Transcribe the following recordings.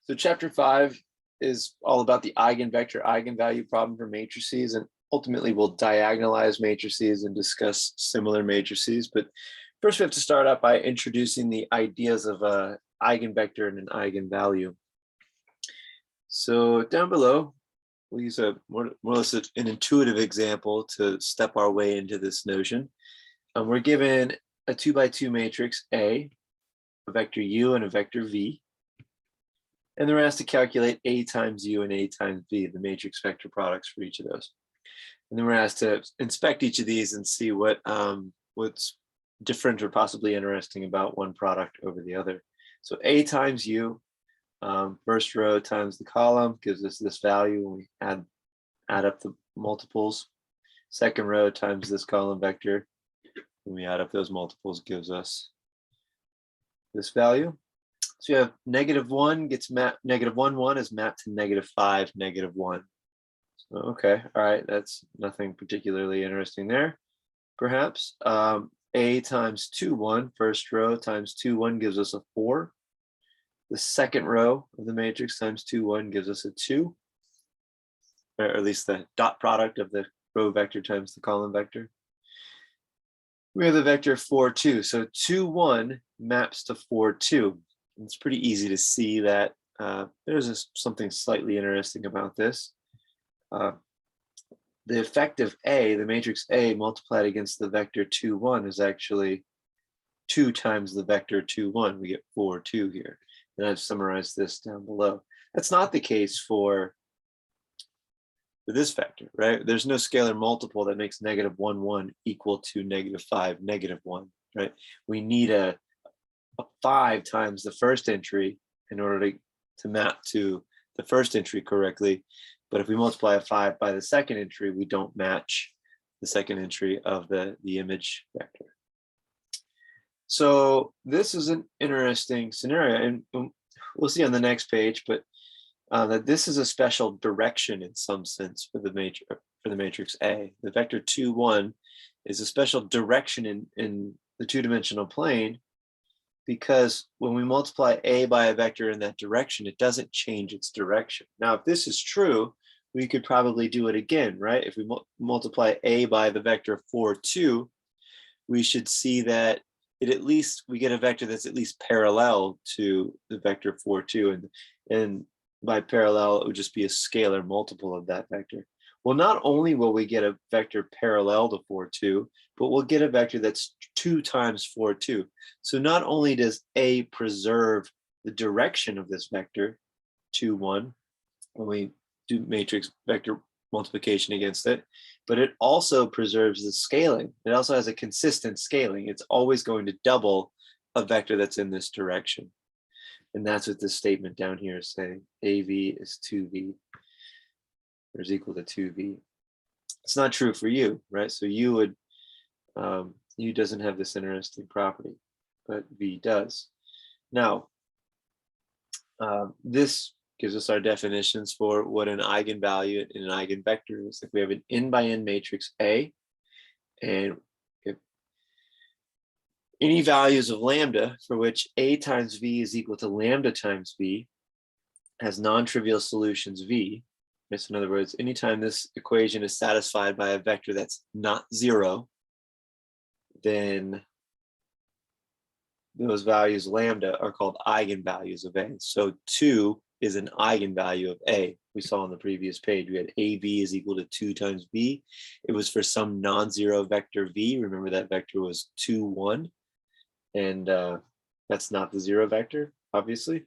So chapter 5 is all about the eigenvector eigenvalue problem for matrices, and ultimately we'll diagonalize matrices and discuss similar matrices. But first we have to start out by introducing the ideas of an eigenvector and an eigenvalue. So down below, we'll use a more or less an intuitive example to step our way into this notion. We're given a 2x2 matrix A, a vector U and a vector V. And then we're asked to calculate A times U and A times V, the matrix vector products for each of those. And then we're asked to inspect each of these and see what's different or possibly interesting about one product over the other. So A times U, first row times the column gives us this value, and we add up the multiples. Second row times this column vector, when we add up those multiples, gives us this value. So you have -1 gets mapped, -1, 1 is mapped to -5, -1. So, okay, all right, that's nothing particularly interesting there, perhaps. A times 2, 1, first row times 2, 1 gives us a 4. The second row of the matrix times 2, 1 gives us a 2, or at least the dot product of the row vector times the column vector. We have the vector 4, 2. So 2, 1 maps to 4, 2. It's pretty easy to see that there's something slightly interesting about this. The effect of A, the matrix A multiplied against the vector 2, 1 is actually 2 times the vector 2, 1. We get 4, 2 here. And I've summarized this down below. That's not the case for this vector, right? There's no scalar multiple that makes -1, 1 equal to -5, -1, right? We need a 5 times the first entry in order to map to the first entry correctly. But if we multiply a 5 by the second entry, we don't match the second entry of the image vector. So this is an interesting scenario, and we'll see on the next page, but that this is a special direction in some sense for the matrix A. The vector 2, 1 is a special direction in the two-dimensional plane, because when we multiply A by a vector in that direction, it doesn't change its direction. Now, if this is true, we could probably do it again, right? If we multiply A by the vector 4, 2, we should see that we get a vector that's at least parallel to the vector 4, 2, and by parallel, it would just be a scalar multiple of that vector. Well, not only will we get a vector parallel to 4, 2, but we'll get a vector that's 2 times 4, 2. So not only does A preserve the direction of this vector 2, 1 when we do matrix vector multiplication against it, but it also preserves the scaling. It also has a consistent scaling. It's always going to double a vector that's in this direction. And that's what this statement down here is saying. AV is 2V. Is equal to 2V. It's not true for U, right? So U doesn't have this interesting property, but V does. Now, this gives us our definitions for what an eigenvalue and an eigenvector is. If we have an n by n matrix A, and if any values of lambda for which A times V is equal to lambda times V has non-trivial solutions V. So in other words, anytime this equation is satisfied by a vector that's not 0, then those values lambda are called eigenvalues of A. So 2 is an eigenvalue of A. We saw on the previous page, we had AV is equal to 2 times V. It was for some non-zero vector V. Remember that vector was 2, 1. And that's not the 0 vector, obviously.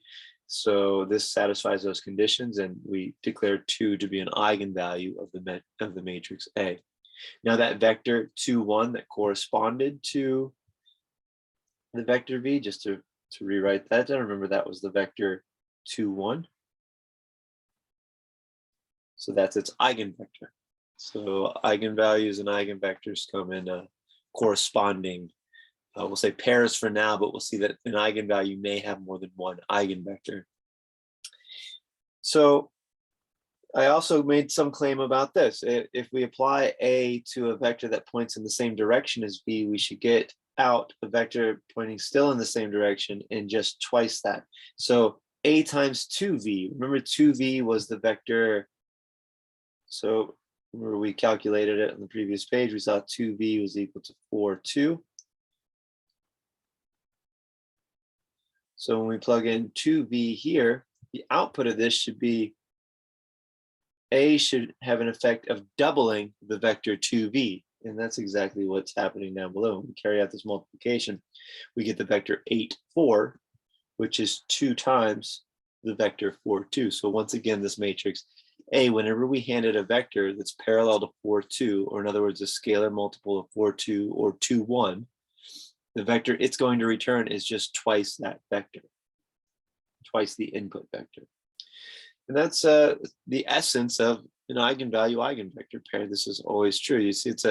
So this satisfies those conditions, and we declare 2 to be an eigenvalue of the matrix A. Now that vector 2, 1 that corresponded to the vector V, just to rewrite that down, remember that was the vector 2, 1. So that's its eigenvector. So eigenvalues and eigenvectors come in corresponding, we'll say pairs for now, but we'll see that an eigenvalue may have more than one eigenvector. So I also made some claim about this. If we apply A to a vector that points in the same direction as V, we should get out a vector pointing still in the same direction and just twice that. So A times 2v. Remember 2v was the vector. So remember we calculated it on the previous page. We saw 2v was equal to 4, 2. So when we plug in 2v here, the output of this should be A should have an effect of doubling the vector 2v. And that's exactly what's happening down below. When we carry out this multiplication, we get the vector 8, 4, which is 2 times the vector 4, 2. So once again, this matrix A, whenever we hand it a vector that's parallel to 4, 2, or in other words, a scalar multiple of 4, 2 or 2, 1, the vector it's going to return is just twice that vector, twice the input vector. And that's the essence of an eigenvalue eigenvector pair. This is always true. You see, it's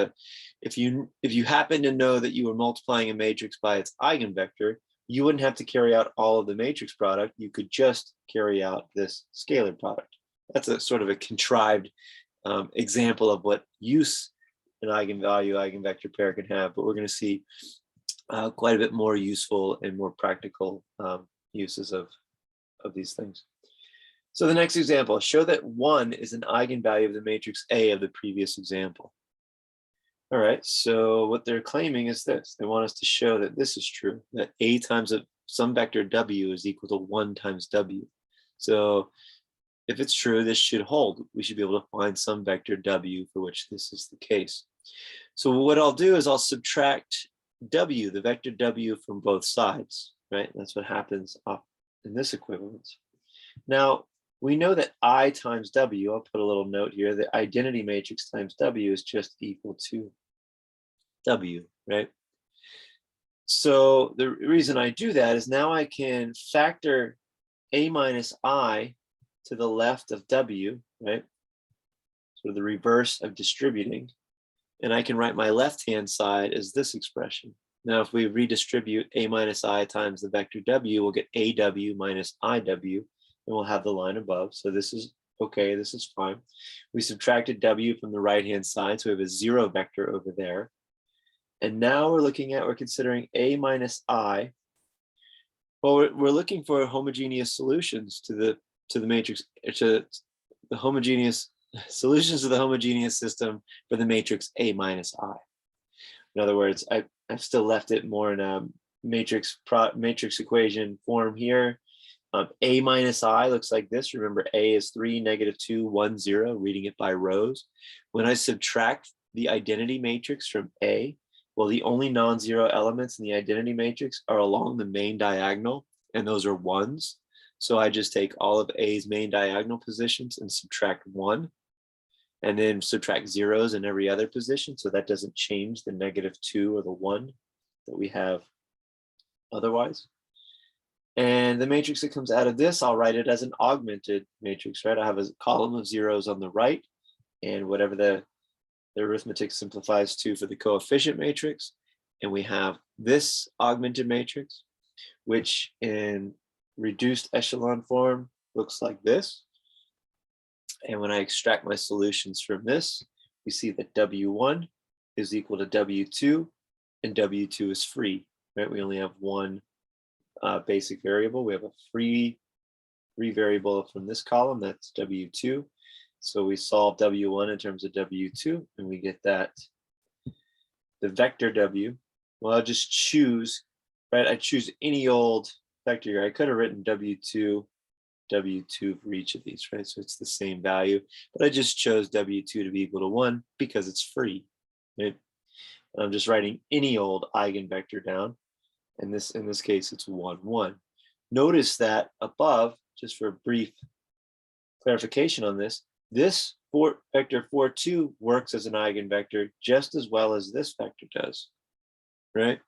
if you happen to know that you were multiplying a matrix by its eigenvector, you wouldn't have to carry out all of the matrix product. You could just carry out this scalar product. That's a sort of a contrived example of what use an eigenvalue eigenvector pair can have, but we're going to see quite a bit more useful and more practical uses of these things. So the next example, show that 1 is an eigenvalue of the matrix A of the previous example. All right, so what they're claiming is this. They want us to show that this is true, that A times some vector W is equal to 1 times W. So if it's true, this should hold. We should be able to find some vector W for which this is the case. So what I'll do is I'll subtract W, the vector W, from both sides, right? That's what happens in this equivalence. Now, we know that I times W, I'll put a little note here, the identity matrix times W is just equal to W, right? So the reason I do that is now I can factor A minus I to the left of W, right? So the reverse of distributing. And I can write my left-hand side as this expression. Now, if we redistribute A minus I times the vector W, we'll get AW minus IW, and we'll have the line above. So this is okay, this is fine. We subtracted W from the right-hand side, so we have a 0 vector over there. And now we're considering A minus I. Well, we're looking for homogeneous solutions to the matrix, to the homogeneous solutions to the homogeneous system for the matrix A minus I. In other words, I've still left it more in a matrix equation form here. A minus I looks like this. Remember, A is 3, -2, 1, 0, reading it by rows. When I subtract the identity matrix from A, well, the only non-zero elements in the identity matrix are along the main diagonal, and those are 1s. So I just take all of A's main diagonal positions and subtract 1, and then subtract 0s in every other position. So that doesn't change the -2 or the 1 that we have otherwise. And the matrix that comes out of this, I'll write it as an augmented matrix, right? I have a column of 0s on the right, and whatever the arithmetic simplifies to for the coefficient matrix. And we have this augmented matrix, which in reduced echelon form looks like this. And when I extract my solutions from this, we see that W1 is equal to W2, and W2 is free, right? We only have one basic variable. We have a free variable from this column, that's W2. So we solve W1 in terms of W2, and we get that the vector W, well, I'll just choose, right? I choose any old vector here. I could have written W2 for each of these, right? So it's the same value, but I just chose W2 to be equal to 1 because it's free, right? And I'm just writing any old eigenvector down. And in this case, it's 1, 1. Notice that above, just for a brief clarification on this vector 4, 2 works as an eigenvector just as well as this vector does, right?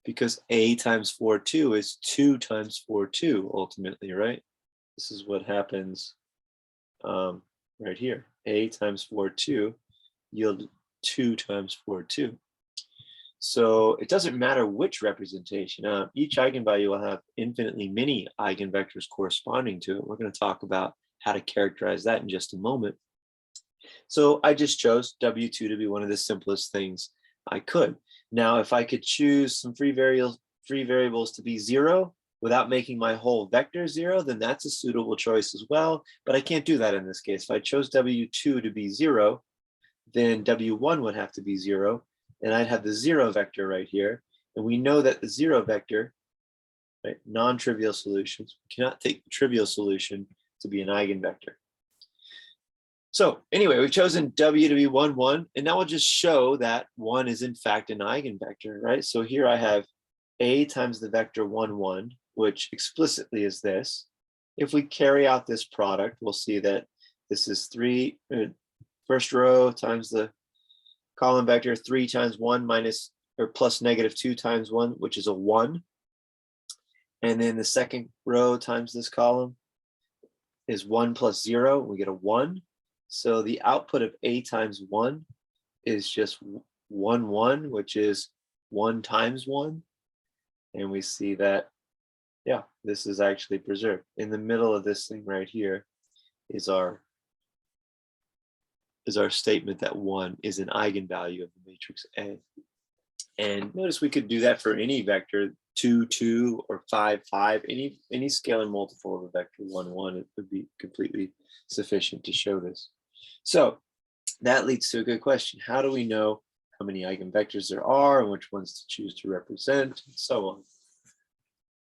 Because A times 4, 2 is 2 times 4, 2 ultimately, right? This is what happens right here. A times 4, 2 yield 2 times 4, 2. So it doesn't matter which representation. Each eigenvalue will have infinitely many eigenvectors corresponding to it. We're going to talk about how to characterize that in just a moment. So I just chose W2 to be one of the simplest things I could. Now, if I could choose some free variables to be 0, without making my whole vector 0, then that's a suitable choice as well. But I can't do that in this case. If I chose W2 to be 0, then W1 would have to be 0, and I'd have the 0 vector right here. And we know that the 0 vector, right, non-trivial solutions, we cannot take the trivial solution to be an eigenvector. So anyway, we've chosen W to be 1, 1, and now we'll just show that 1 is in fact an eigenvector, right? So here I have A times the vector 1, 1, which explicitly is this. If we carry out this product, we'll see that this is 3, first row times the column vector, 3 times 1 minus or plus negative 2 times 1, which is a 1. And then the second row times this column is 1 plus 0, we get a 1. So the output of A times 1 is just 1, 1, which is 1 times 1. And we see that, yeah, this is actually preserved. In the middle of this thing right here is our statement that 1 is an eigenvalue of the matrix A. And notice we could do that for any vector, 2, 2, or 5, 5, any scalar multiple of a vector 1, 1, it would be completely sufficient to show this. So that leads to a good question. How do we know how many eigenvectors there are and which ones to choose to represent, and so on?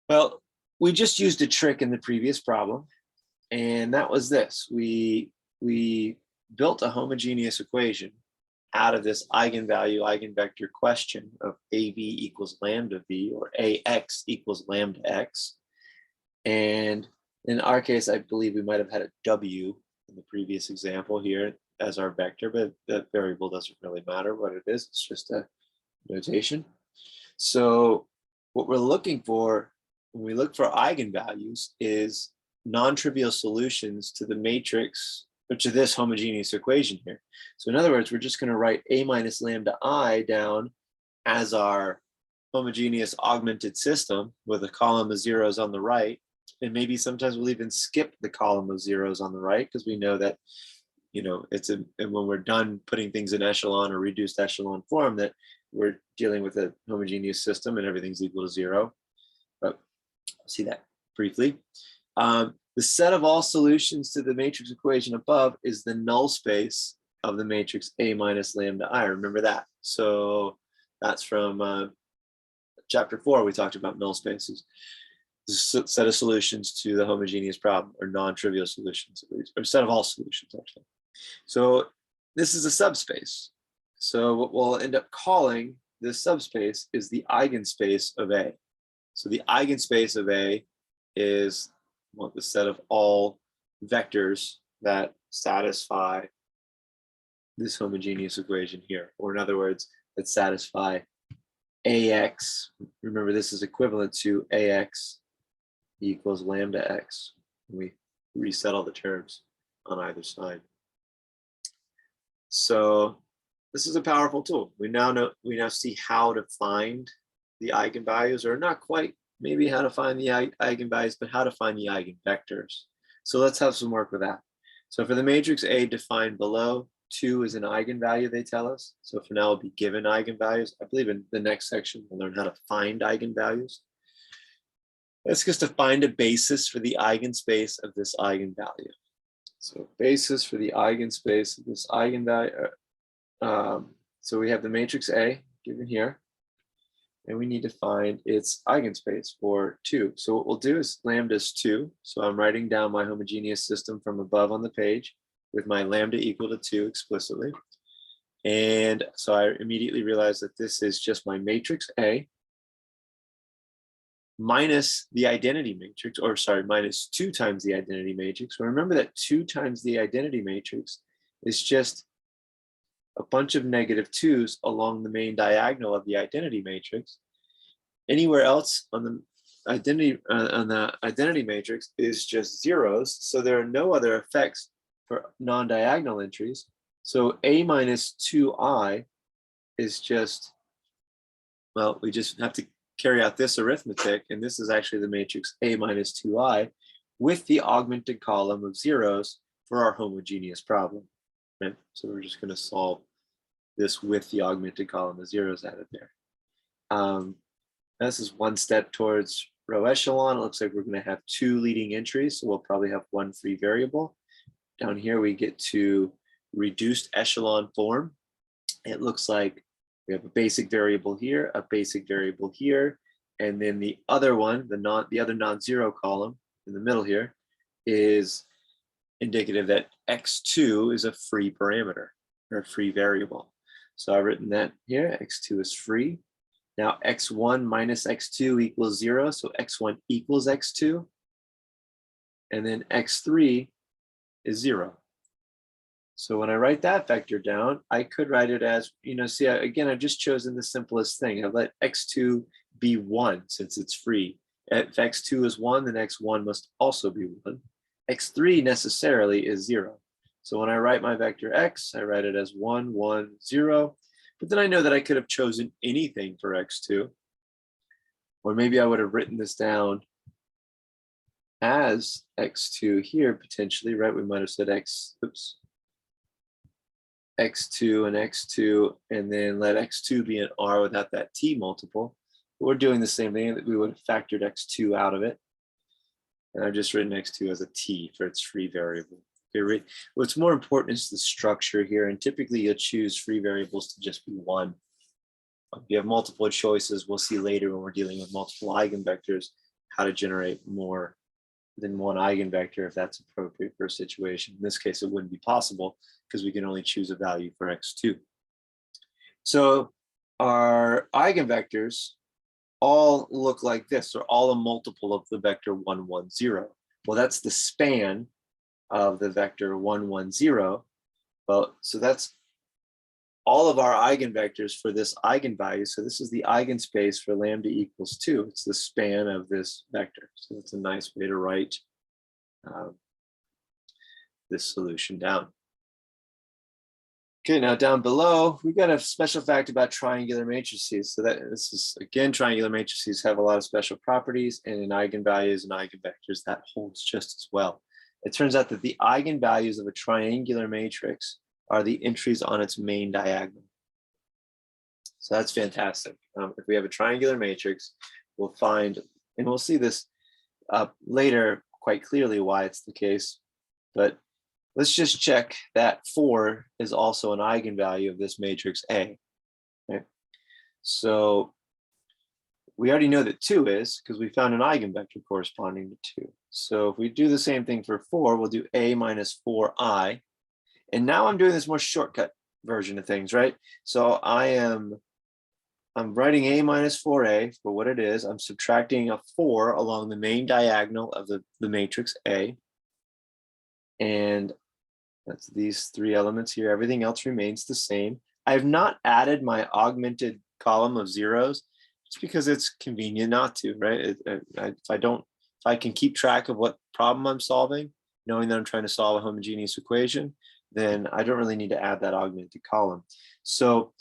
Well, we just used a trick in the previous problem, and that was this. We built a homogeneous equation out of this eigenvalue eigenvector question of AV equals lambda V, or AX equals lambda X. And in our case, I believe we might have had a W in the previous example here as our vector, but that variable doesn't really matter what it is. It's just a notation. So what we're looking for when we look for eigenvalues is non-trivial solutions to the matrix, or to this homogeneous equation here. So in other words, we're just going to write A minus lambda I down as our homogeneous augmented system with a column of zeros on the right. And maybe sometimes we'll even skip the column of zeros on the right, because we know that, you know, and when we're done putting things in echelon or reduced echelon form, that we're dealing with a homogeneous system and everything's equal to 0. But I'll see that briefly. The set of all solutions to the matrix equation above is the null space of the matrix A minus lambda I. Remember that. So that's from chapter 4, we talked about null spaces. Set of solutions to the homogeneous problem, or non-trivial solutions, at least, or set of all solutions, actually. So this is a subspace. So what we'll end up calling this subspace is the eigenspace of A. So the eigenspace of A is the set of all vectors that satisfy this homogeneous equation here, or in other words, that satisfy AX. Remember, this is equivalent to AX equals lambda X. We resettle the terms on either side. So this is a powerful tool. We now see how to find the eigenvalues, or not quite maybe how to find the eigenvalues, but how to find the eigenvectors. So let's have some work with that. So for the matrix A defined below, 2 is an eigenvalue, they tell us. So for now, we'll be given eigenvalues. I believe in the next section, we'll learn how to find eigenvalues. That's just to find a basis for the eigenspace of this eigenvalue. So basis for the eigenspace of this eigenvalue. So we have the matrix A given here, and we need to find its eigenspace for 2. So what we'll do is lambda is 2. So I'm writing down my homogeneous system from above on the page with my lambda equal to 2 explicitly. And so I immediately realize that this is just my matrix A minus the identity matrix, or sorry, minus 2 times the identity matrix. Remember that 2 times the identity matrix is just a bunch of negative 2s along the main diagonal of the identity matrix. Anywhere else on the identity matrix is just zeros, so there are no other effects for non-diagonal entries. So A minus 2I is just, well, we just have to carry out this arithmetic, and this is actually the matrix A minus 2I with the augmented column of zeros for our homogeneous problem. Right? So we're just going to solve this with the augmented column of zeros added there. This is one step towards row echelon, it looks like we're going to have 2 leading entries, so we'll probably have 1 free variable. Down here we get to reduced echelon form. It looks like we have a basic variable here, a basic variable here, and then the other one, the other non-zero column in the middle here, is indicative that x2 is a free parameter or a free variable. So I've written that here, x2 is free. Now x1 minus x2 equals 0, so x1 equals x2. And then x3 is 0. So when I write that vector down, I could write it as, see, again, I've just chosen the simplest thing. I've let x2 be 1 since it's free. If x2 is 1, then x1 must also be 1. x3 necessarily is 0. So when I write my vector x, I write it as 1, 1, 0. But then I know that I could have chosen anything for x2. Or maybe I would have written this down as x2 here potentially, right? We might have said x2 and x2, and then let x2 be an r without that t multiple. But we're doing the same thing, that we would have factored x2 out of it. And I've just written x2 as a t for its free variable. Okay, what's more important is the structure here, and typically you'll choose free variables to just be 1. If you have multiple choices, we'll see later when we're dealing with multiple eigenvectors how to generate more than one eigenvector if that's appropriate for a situation. In this case, it wouldn't be possible because we can only choose a value for x2. So our eigenvectors all look like this. They're all a multiple of the vector 1, 1, 0. Well, that's the span of the vector 1, 1, 0. Well, so that's all of our eigenvectors for this eigenvalue. So this is the eigenspace for lambda equals 2. It's the span of this vector. So that's a nice way to write this solution down. Okay, now down below, we've got a special fact about triangular matrices. So this is, again, triangular matrices have a lot of special properties, and in eigenvalues and eigenvectors, that holds just as well. It turns out that the eigenvalues of a triangular matrix are the entries on its main diagonal. So that's fantastic. If we have a triangular matrix, we'll find, and we'll see this later quite clearly why it's the case, but let's just check that 4 is also an eigenvalue of this matrix A. Okay? So we already know that 2 is, because we found an eigenvector corresponding to 2. So if we do the same thing for 4, we'll do A minus 4I. And now I'm doing this more shortcut version of things, right? So I'm writing A minus 4A for what it is. I'm subtracting a 4 along the main diagonal of the matrix A. And that's these 3 elements here. Everything else remains the same. I have not added my augmented column of zeros just because it's convenient not to, right? If I can keep track of what problem I'm solving, knowing that I'm trying to solve a homogeneous equation, then I don't really need to add that augmented column. So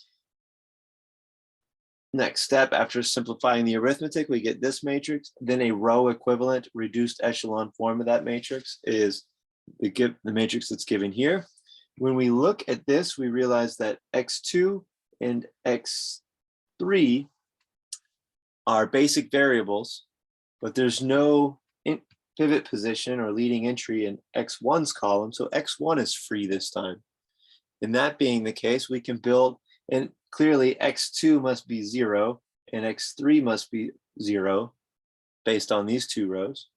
next step, after simplifying the arithmetic, we get this matrix. Then a row equivalent reduced echelon form of that matrix is the matrix that's given here. When we look at this, we realize that x2 and x3 are basic variables, but there's no pivot position or leading entry in x1's column, so x1 is free this time. And that being the case, we can build, and clearly x2 must be 0 and x3 must be 0 based on these 2 rows.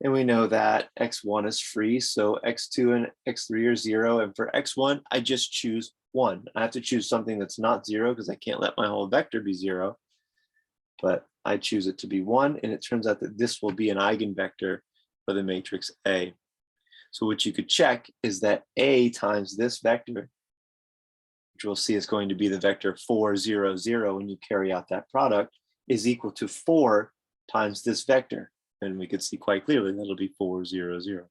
And we know that x1 is free, so x2 and x3 are 0, and for x1, I just choose 1. I have to choose something that's not 0 because I can't let my whole vector be 0, but I choose it to be 1, and it turns out that this will be an eigenvector for the matrix A. So what you could check is that A times this vector, which we'll see is going to be the vector 4, 0, 0 when you carry out that product, is equal to 4 times this vector. And we could see quite clearly that'll be 4, 0, 0.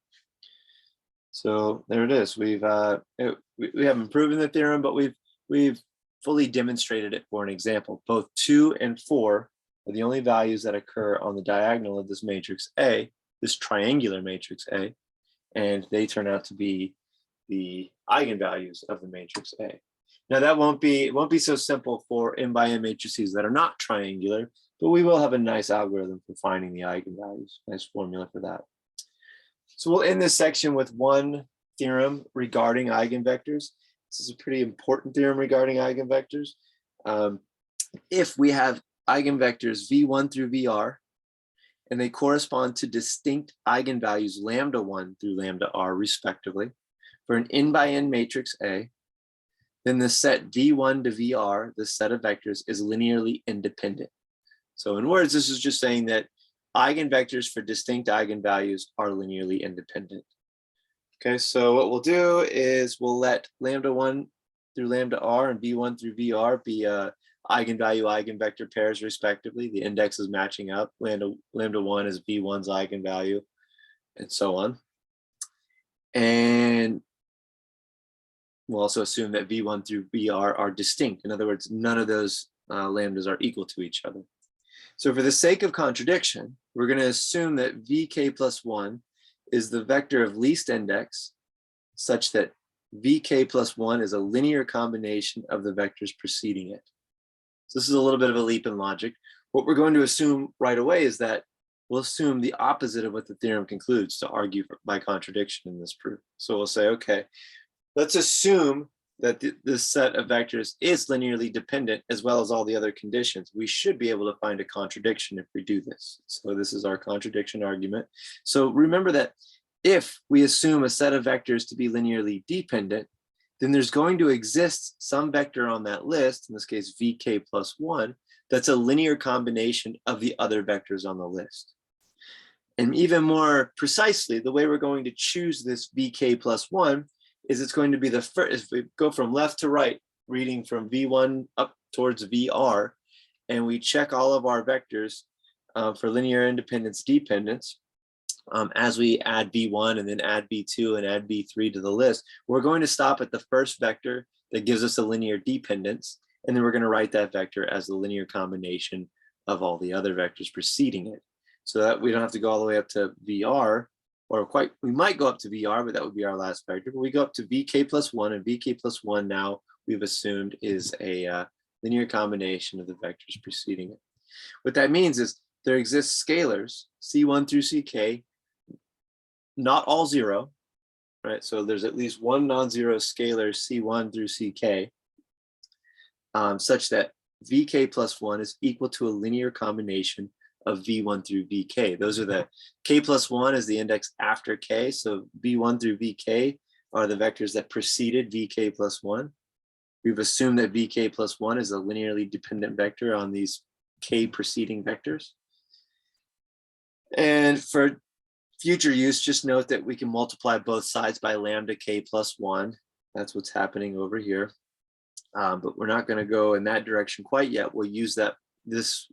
So there it is. We haven't proven the theorem, but we've fully demonstrated it for an example. Both 2 and 4 are the only values that occur on the diagonal of this matrix A, this triangular matrix A, and they turn out to be the eigenvalues of the matrix A. Now that it won't be so simple for m by n matrices that are not triangular, but we will have a nice algorithm for finding the eigenvalues, nice formula for that. So we'll end this section with one theorem regarding eigenvectors. This is a pretty important theorem regarding eigenvectors. If we have eigenvectors v1 through vr, and they correspond to distinct eigenvalues lambda 1 through lambda r respectively, for an n by n matrix A, then the set v1 to vr, the set of vectors, is linearly independent. So in words, this is just saying that eigenvectors for distinct eigenvalues are linearly independent. Okay, so what we'll do is we'll let lambda 1 through lambda r and v1 through vr be eigenvalue eigenvector pairs respectively. The index is matching up. Lambda 1 is v1's eigenvalue, and so on. And we'll also assume that v1 through vr are distinct. In other words, none of those lambdas are equal to each other. So for the sake of contradiction, we're going to assume that vk plus 1 is the vector of least index such that vk plus 1 is a linear combination of the vectors preceding it. So this is a little bit of a leap in logic. What we're going to assume right away is that we'll assume the opposite of what the theorem concludes to argue by contradiction in this proof. So we'll say, okay, let's assume that this set of vectors is linearly dependent as well as all the other conditions. We should be able to find a contradiction if we do this. So this is our contradiction argument. So remember that if we assume a set of vectors to be linearly dependent, then there's going to exist some vector on that list, in this case vk plus 1, that's a linear combination of the other vectors on the list. And even more precisely, the way we're going to choose this vk plus 1 is it's going to be the first, if we go from left to right, reading from v1 up towards vr, and we check all of our vectors for linear independence dependence, as we add v1 and then add v2 and add v3 to the list, we're going to stop at the first vector that gives us a linear dependence, and then we're going to write that vector as the linear combination of all the other vectors preceding it, so that we don't have to go all the way up to vr, or we might go up to vr, but that would be our last vector. But we go up to vk plus 1, and vk plus 1 now we've assumed is a linear combination of the vectors preceding it. What that means is there exists scalars, c1 through ck, not all zero, right? So there's at least one non-zero scalar c1 through ck, such that vk plus 1 is equal to a linear combination of v1 through vk. Those are the k plus 1 is the index after k. So v1 through vk are the vectors that preceded vk plus 1. We've assumed that vk plus 1 is a linearly dependent vector on these k preceding vectors. And for future use, just note that we can multiply both sides by lambda k plus 1. That's what's happening over here. But we're not going to go in that direction quite yet. We'll use this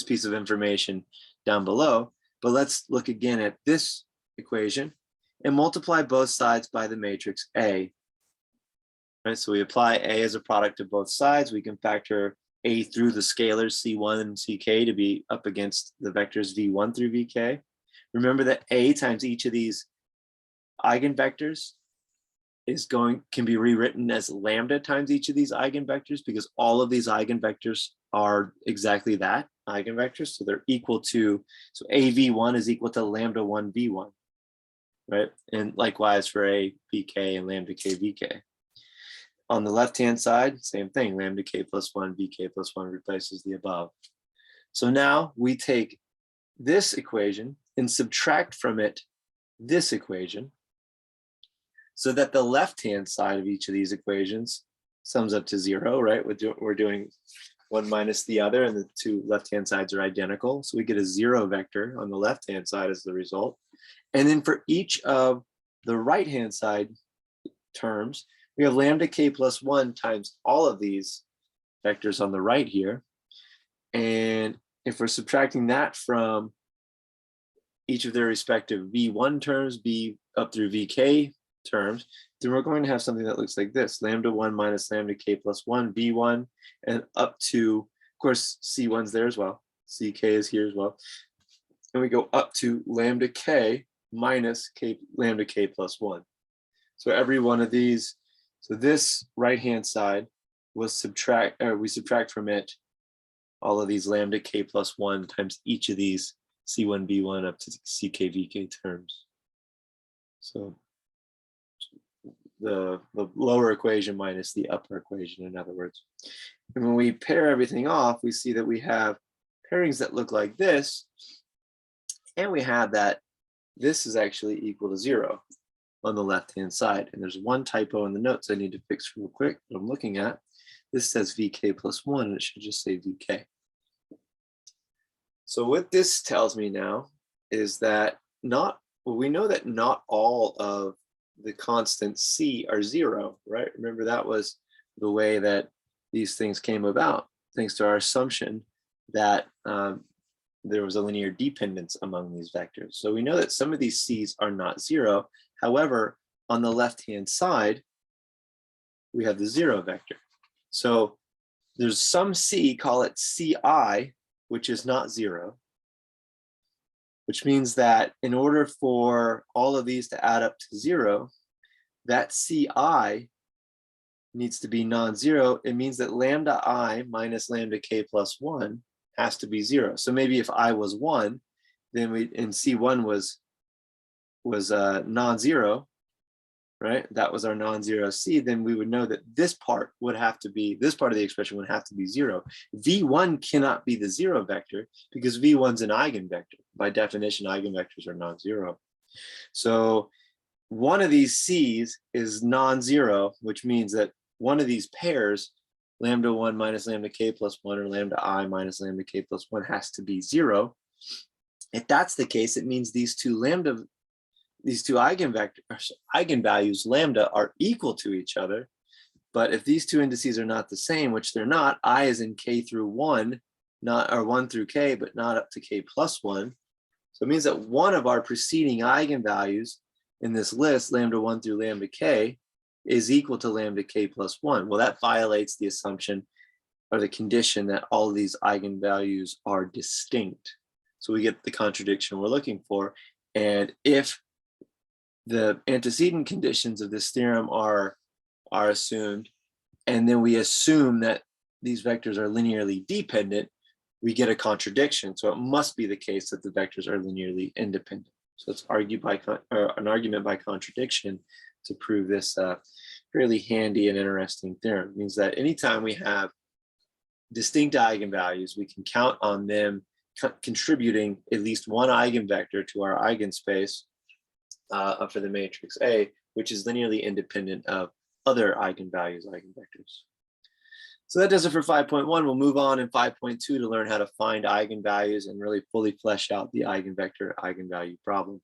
piece of information down below. But let's look again at this equation and multiply both sides by the matrix A. Right, so we apply A as a product to both sides. We can factor A through the scalars C1 and CK to be up against the vectors V1 through VK. Remember that A times each of these eigenvectors can be rewritten as lambda times each of these eigenvectors, because all of these eigenvectors are exactly that, eigenvectors. So they're equal to, so AV1 is equal to lambda 1 V1, right? And likewise for A VK and lambda K VK. On the left-hand side, same thing, lambda K plus 1 VK plus 1 replaces the above. So now we take this equation and subtract from it this equation, so that the left-hand side of each of these equations sums up to 0, right? We're doing one minus the other, and the two left-hand sides are identical. So we get a 0 vector on the left-hand side as the result. And then for each of the right-hand side terms, we have lambda k plus 1 times all of these vectors on the right here. And if we're subtracting that from each of their respective V1 terms, B up through VK terms, then we're going to have something that looks like this: lambda 1 minus lambda k plus 1 V1, and up to, of course, C1's there as well, CK is here as well, and we go up to lambda k minus lambda k plus 1. So every one of these, so this right hand side was we subtract from it all of these lambda k plus 1 times each of these C1, B1 up to CK, VK terms. So the lower equation minus the upper equation, in other words. And when we pair everything off, we see that we have pairings that look like this, and we have that this is actually equal to 0 on the left-hand side. And there's one typo in the notes I need to fix real quick that I'm looking at. This says VK plus 1, and it should just say VK. So what this tells me now is that we know that not all of the constants C are 0, right? Remember, that was the way that these things came about, thanks to our assumption that there was a linear dependence among these vectors. So we know that some of these C's are not 0. However, on the left-hand side, we have the 0 vector. So there's some C, call it Ci, which is not 0, which means that in order for all of these to add up to 0, that Ci needs to be non-zero. It means that lambda I minus lambda k plus 1 has to be 0. So maybe if I was 1, then and C1 was non-zero, right? That was our non-zero C, then we would know that this part would have to be, this part of the expression would have to be 0. V1 cannot be the 0 vector because V1's an eigenvector. By definition, eigenvectors are non-zero. So one of these C's is non-zero, which means that one of these pairs, lambda 1 minus lambda k plus 1 or lambda I minus lambda k plus 1 has to be 0. If that's the case, it means these two eigenvalues lambda are equal to each other. But if these two indices are not the same, which they're not, I is in k through 1, or 1 through k, but not up to k plus 1. So it means that one of our preceding eigenvalues in this list, lambda 1 through lambda k, is equal to lambda k plus 1. Well, that violates the assumption or the condition that all of these eigenvalues are distinct. So we get the contradiction we're looking for. And if the antecedent conditions of this theorem are assumed, and then we assume that these vectors are linearly dependent, we get a contradiction. So it must be the case that the vectors are linearly independent. So let's argue an argument by contradiction to prove this fairly handy and interesting theorem. It means that anytime we have distinct eigenvalues, we can count on them contributing at least one eigenvector to our eigenspace for the matrix A, which is linearly independent of other eigenvalues, eigenvectors. So that does it for 5.1. We'll move on in 5.2 to learn how to find eigenvalues and really fully flesh out the eigenvector eigenvalue problem.